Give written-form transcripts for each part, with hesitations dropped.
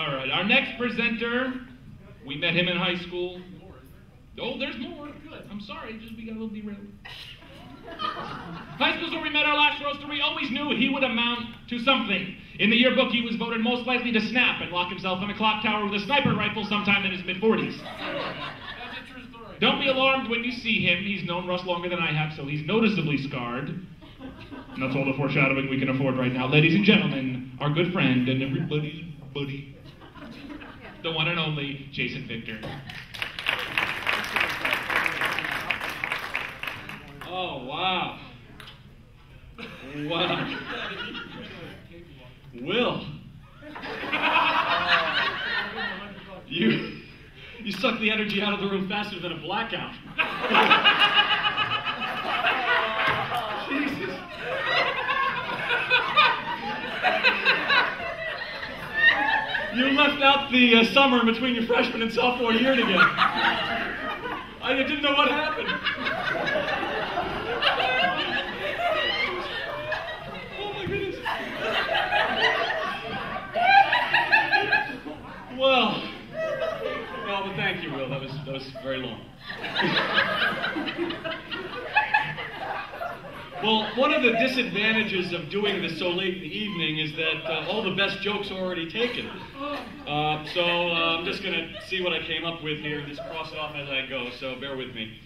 All right, our next presenter, we met him in high school. Oh, there's more. Good. I'm sorry, we got a little derailed. High school's where we met our last roaster. We always knew he would amount to something. In the yearbook, he was voted most likely to snap and lock himself in a clock tower with a sniper rifle sometime in his mid-40s. That's a true story. Don't be alarmed when you see him. He's known Russ longer than I have, so he's noticeably scarred. And that's all the foreshadowing we can afford right now. Ladies and gentlemen, our good friend and everybody's buddy, the one and only Jason Victor. Oh, wow. Wow. Will. You suck the energy out of the room faster than a blackout. Jesus. You left out the summer in between your freshman and sophomore year together. I didn't know what happened. Oh my goodness. Well, no, but thank you, Will. That was very long. Well, one of the disadvantages of doing this so late in the evening is that all the best jokes are already taken. So I'm just going to see what I came up with here and just cross it off as I go, so bear with me.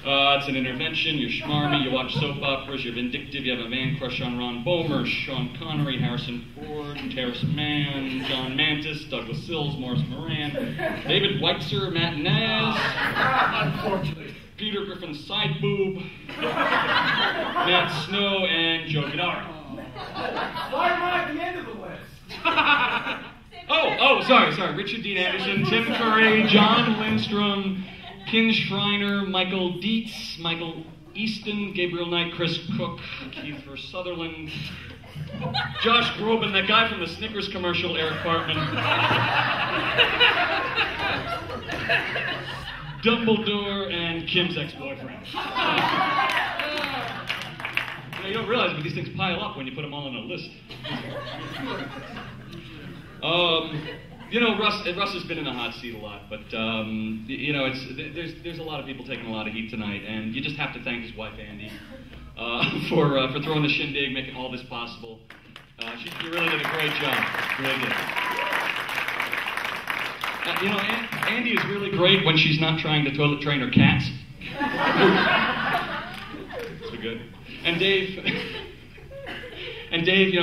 It's an intervention, you're schmarmy, you watch soap operas, you're vindictive, you have a man crush on Ron Boehmer, Sean Connery, Harrison Ford, Terrace Mann, John Mantis, Douglas Sills, Morris Moran, David Weitzer, Matt Naz, Unfortunately. Peter Griffin's side boob, Matt Snow, and Joe Gadara. Why am I at the end of the list? Sorry. Richard Dean Anderson, Tim Curry, John Lindstrom, Ken Schreiner, Michael Dietz, Michael Easton, Gabriel Knight, Chris Cook, Keith Sutherland, Josh Groban, that guy from the Snickers commercial, Eric Bartman, Dumbledore, and Kim's ex-boyfriend. You don't realize, but these things pile up when you put them all on a list. Russ has been in the hot seat a lot, but there's a lot of people taking a lot of heat tonight, and you just have to thank his wife Andy for throwing the shindig, making all this possible. She really did a great job. Really did. Andy is really great when she's not trying to toilet train her cats. So good. And Dave,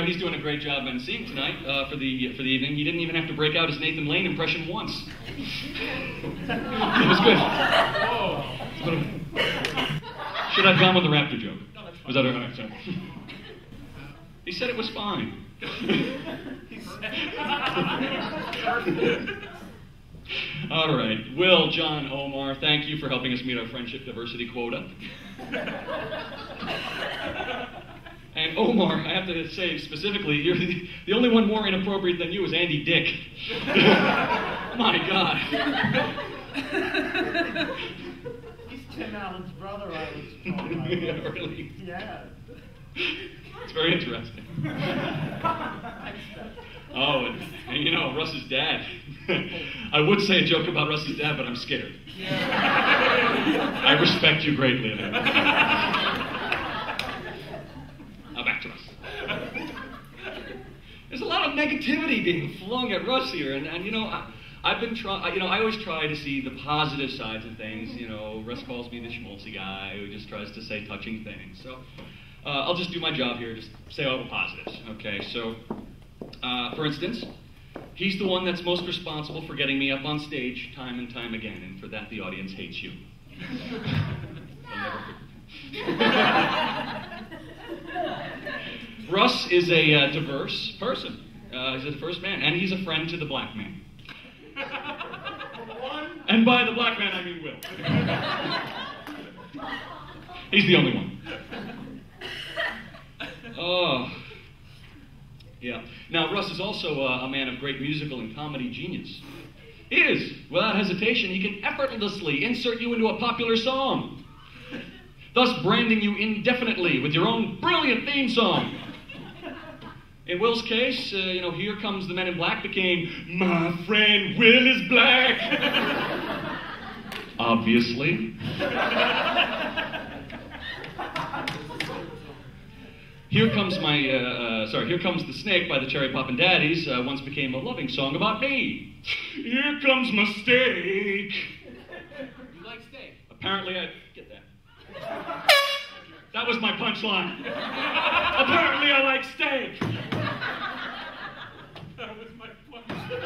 he's doing a great job emceeing tonight for the evening. He didn't even have to break out his Nathan Lane impression once. It was good. Should I have gone with the Raptor joke? Was that all right? Sorry. He said it was fine. All right. Will, John, Omar, thank you for helping us meet our friendship diversity quota. And Omar, I have to say specifically, you're the only one more inappropriate than you is Andy Dick. My God. He's Tim Allen's brother, I was told. Yeah, really? Yeah. It's very interesting. Oh, and Russ's dad. I would say a joke about Russ's dad, but I'm scared. Yeah. I respect you greatly. Now back to Russ. There's a lot of negativity being flung at Russ here, and I've been trying. I always try to see the positive sides of things. Russ calls me the schmaltzy guy who just tries to say touching things. So I'll just do my job here, just say all the positives. Okay, so for instance, he's the one that's most responsible for getting me up on stage time and time again, and for that the audience hates you. Russ is a diverse person. He's a diverse man, and he's a friend to the black man. And by the black man, I mean Will. He's the only one. Oh. Yeah. Now, Russ is also a man of great musical and comedy genius. He is. Without hesitation, he can effortlessly insert you into a popular song, thus branding you indefinitely with your own brilliant theme song. In Will's case, Here Comes the Men in Black became My Friend Will is Black. Obviously. Here Comes Here Comes the Snake by the Cherry Poppin' Daddies once became a loving song about me. Here comes my steak. You like steak? Apparently I get that. That was my punchline. Apparently I like steak. That was my punchline.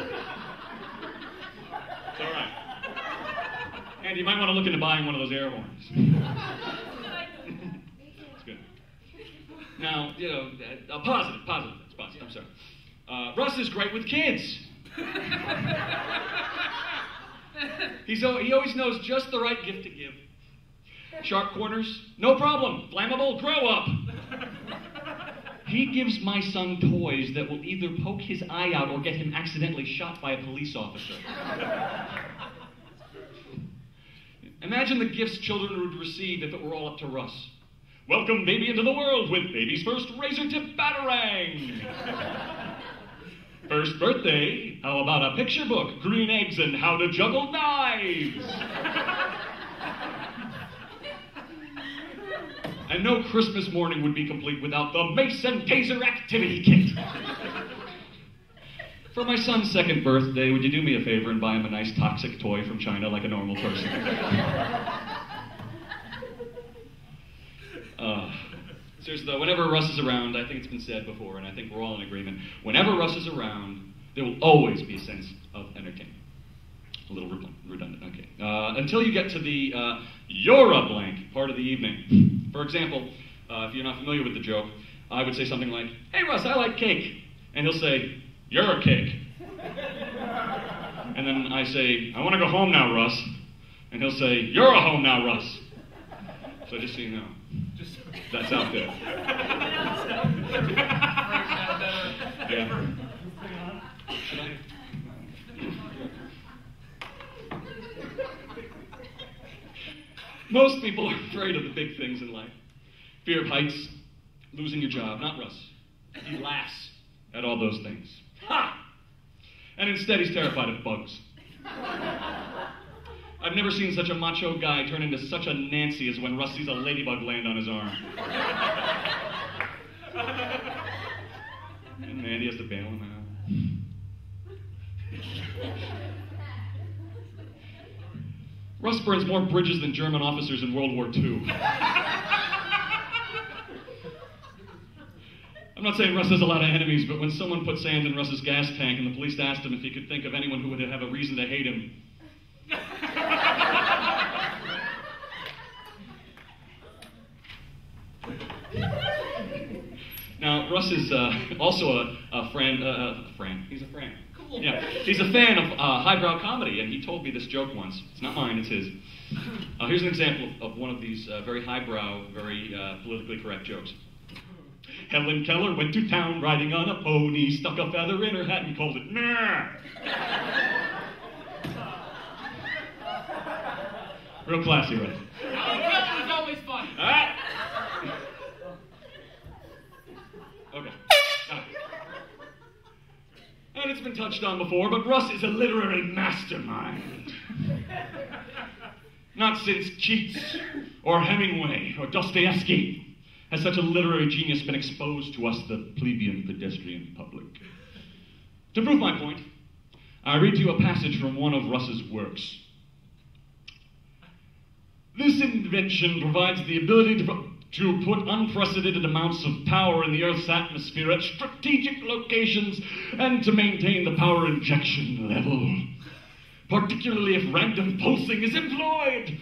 It's all right. And you might want to look into buying one of those air horns. It's good. Now, positive. That's positive. I'm sorry. Russ is great with kids. He always knows just the right gift to give. Sharp corners? No problem. Flammable? Grow up. He gives my son toys that will either poke his eye out or get him accidentally shot by a police officer. Imagine the gifts children would receive if it were all up to Russ. Welcome baby into the world with baby's first razor-tip batarang. First birthday, how about a picture book, green eggs, and how to juggle knives? And no Christmas morning would be complete without the Mace and Taser Activity Kit. For my son's second birthday, would you do me a favor and buy him a nice toxic toy from China like a normal person? Seriously though, whenever Russ is around, I think it's been said before, and I think we're all in agreement, whenever Russ is around, there will always be a sense of entertainment. A little redundant, okay. Until you get to the you're a blank part of the evening. For example, if you're not familiar with the joke, I would say something like, hey Russ, I like cake. And he'll say, you're a cake. And then I say, I want to go home now, Russ. And he'll say, you're a home now, Russ. So just so you know, that's out there. Yeah. Should I? Most people are afraid of the big things in life. Fear of heights, losing your job, not Russ. He laughs at all those things. Ha! And instead he's terrified of bugs. I've never seen such a macho guy turn into such a Nancy as when Russ sees a ladybug land on his arm. And man, he has to bail him out. Russ burns more bridges than German officers in World War II. I'm not saying Russ has a lot of enemies, but when someone put sand in Russ's gas tank and the police asked him if he could think of anyone who would have a reason to hate him, now, Russ is also a friend. He's a friend. Cool. Yeah, he's a fan of highbrow comedy, and he told me this joke once. It's not mine, it's his. Here's an example of one of these very highbrow, very politically correct jokes. Helen Keller went to town riding on a pony, stuck a feather in her hat and called it nah. Real classy, right? Helen was always funny. All right. Okay. And it's been touched on before, but Russ is a literary mastermind. Not since Keats or Hemingway or Dostoevsky has such a literary genius been exposed to us, the plebeian pedestrian public. To prove my point, I read to you a passage from one of Russ's works. This invention provides the ability to put unprecedented amounts of power in the Earth's atmosphere at strategic locations and to maintain the power injection level, particularly if random pulsing is employed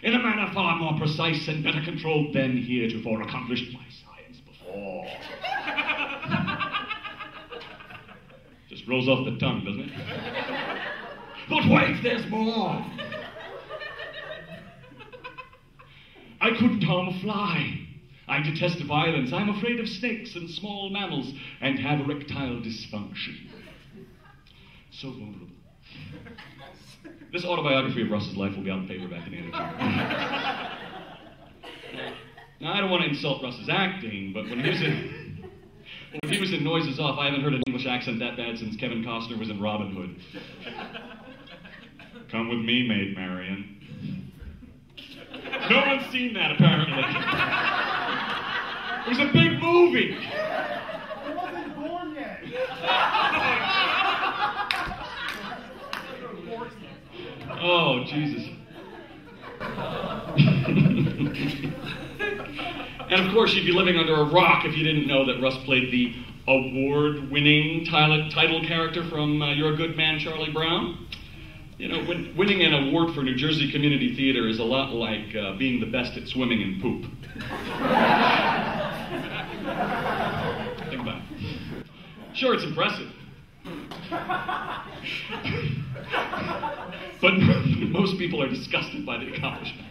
in a manner far more precise and better controlled than heretofore accomplished by science before. Just rolls off the tongue, doesn't it? But wait, there's more. I couldn't harm a fly. I detest violence. I'm afraid of snakes and small mammals and have erectile dysfunction. So vulnerable. This autobiography of Russ's life will be out in paperback in the end of June. Now, I don't want to insult Russ's acting, but when If he was in Noises Off, I haven't heard an English accent that bad since Kevin Costner was in Robin Hood. Come with me, Maid Marian. No one's seen that, apparently. It was a big movie. I wasn't born yet. Oh, Jesus. And of course, you'd be living under a rock if you didn't know that Russ played the award-winning title character from You're a Good Man, Charlie Brown. You know, winning an award for New Jersey Community Theater is a lot like being the best at swimming in poop. Think about it. Sure, it's impressive. But most people are disgusted by the accomplishment.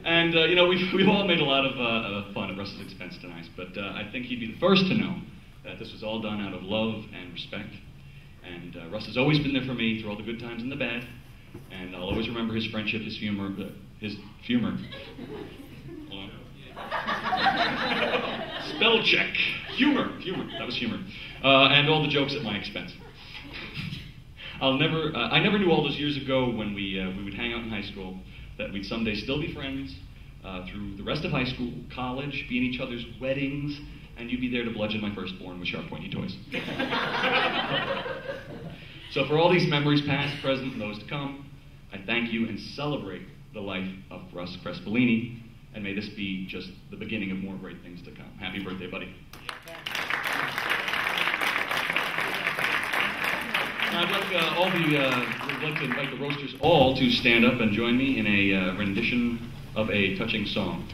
And, you know, we've all made a lot of fun at Russ's expense tonight, but I think he'd be the first to know that this was all done out of love and respect. And Russ has always been there for me through all the good times and the bad, and I'll always remember his friendship, his humor, Spell check. Humor. That was humor. And all the jokes at my expense. I never knew all those years ago when we would hang out in high school that we'd someday still be friends through the rest of high school, college, be in each other's weddings, and you'd be there to bludgeon my firstborn with sharp, pointy toys. So for all these memories, past, present, and those to come, I thank you and celebrate the life of Russ Crespolini, and may this be just the beginning of more great things to come. Happy birthday, buddy. I'd like to invite the roasters all to stand up and join me in a rendition of a touching song.